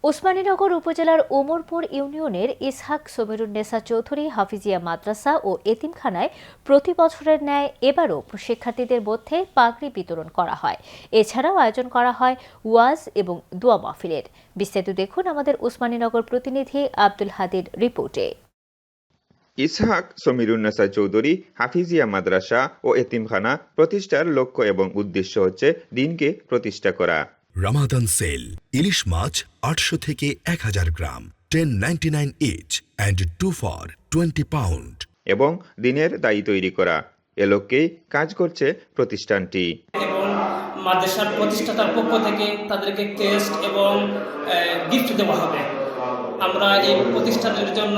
ওসমানীনগর উপজেলার ওমরপুর ইউনিয়নের ইসহাক সমীরুন্নেসা চৌধুরী হাফিজিয়া মাদ্রাসা ও এতিমখানায় প্রতি বছরের ন্যায় এবারও শিক্ষার্থীদের মধ্যে পাগড়ি বিতরণ করা হয়। এছাড়াও আয়োজন করা হয় ওয়াজ এবং দোয়া মাহফিলের। বিস্তারিত দেখুন আমাদের ওসমানীনগর প্রতিনিধি আব্দুল হাদির রিপোর্টে। ইসহাক সমীরুন্নেসা চৌধুরী হাফিজিয়া মাদ্রাসা ও এতিমখানা প্রতিষ্ঠার লক্ষ্য এবং উদ্দেশ্য হচ্ছে দিনকে প্রতিষ্ঠা করা। রামাদান সেল ইলিশ মাছ 800 থেকে 1000 গ্রাম 1099 ইচ and 2 for 20 pound এবং দিনের দায়ী তৈরি করা, এ লক্ষ্যেই কাজ করছে প্রতিষ্ঠানটি। এবং মাদ্রাসার প্রতিষ্ঠাতার পক্ষ থেকে তাদেরকে টেস্ট এবং গিফট দেওয়া হবে। আমরা এই প্রতিষ্ঠানের জন্য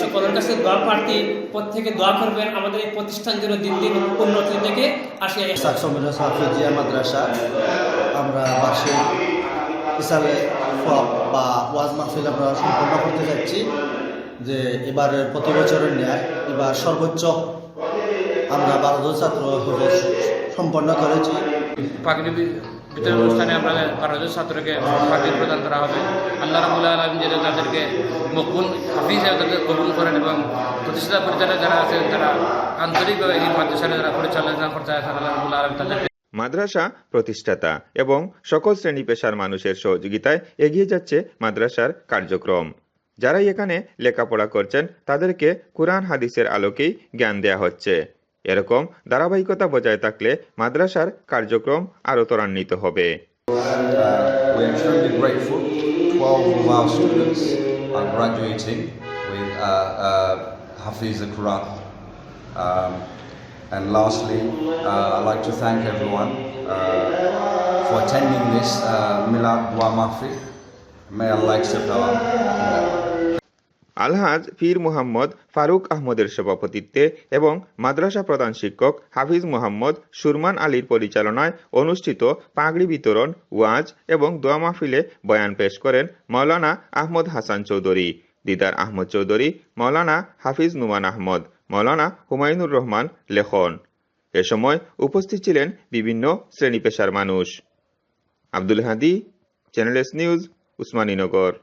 সকলের কাছে দোয়া প্রার্থী, প্রত্যেকে দোয়া করবেন আমাদের এই প্রতিষ্ঠান যেন দিন দিন উন্নতির দিকে আসে। ইসহাক সমীরুন্নেসা হাফিজিয়া মাদ্রাসা আমরা বার্ষিক ইসালে বা ওয়াজ মাহফিল আমরা সম্পন্ন করতে যাচ্ছি। যে এবারের প্রতি বছরের ন্যায় এবার সর্বোচ্চ আমরা 12 জন ছাত্র সম্পন্ন করেছি। পাগড়ি বিতরণ অনুষ্ঠানে আমরা 12 জন ছাত্রকে পাগড়ি প্রদান করা হবে। আল্লাহ রাব্বুল আলামিন যেন তাদেরকে মকবুল হাফিজ তাদের কবুল করেন এবং প্রতিষ্ঠাতা পরিচালক যারা আছেন তারা আন্তরিকভাবে এই মাদ্রাসার যারা পরিচালনা করতে আছেন আল্লাহ রাব্বুল আলামিন তাদেরকে। মাদ্রাসা প্রতিষ্ঠাতা এবং সকল শ্রেণী পেশার মানুষের সহযোগিতায় এগিয়ে যাচ্ছে মাদ্রাসার কার্যক্রম। যারাই এখানে লেখাপড়া করছেন তাদেরকে কুরআন হাদিসের আলোকেই জ্ঞান দেয়া হচ্ছে। এরকম ধারাবাহিকতা বজায় থাকলে মাদ্রাসার কার্যক্রম আরো ত্বরান্বিত হবে। We're extremely grateful. 12 of our students are graduating with Hafiz al-Quran. And lastly, I'd like to thank everyone for attending this Milad Dua Mahfil. May Allah accept our আলহাজ পীর মুহাম্মদ ফারুক আহমদের সভাপতিত্বে এবং মাদ্রাসা প্রধান শিক্ষক হাফিজ মুহাম্মদ সুরমান আলীর পরিচালনায় অনুষ্ঠিত পাগড়ি বিতরণ, ওয়াজ এবং দোয়া মাহফিলে বয়ান পেশ করেন মাওলানা আহমদ হাসান চৌধুরী, দিদার আহমদ চৌধুরী, মাওলানা হাফিজ নুমান আহমদ, মাওলানা হুমায়ুনুর রহমান লেখন। এ সময় উপস্থিত ছিলেন বিভিন্ন শ্রেণী পেশার মানুষ। আব্দুল হাদি, চ্যানেল এস নিউজ, উসমানীনগর।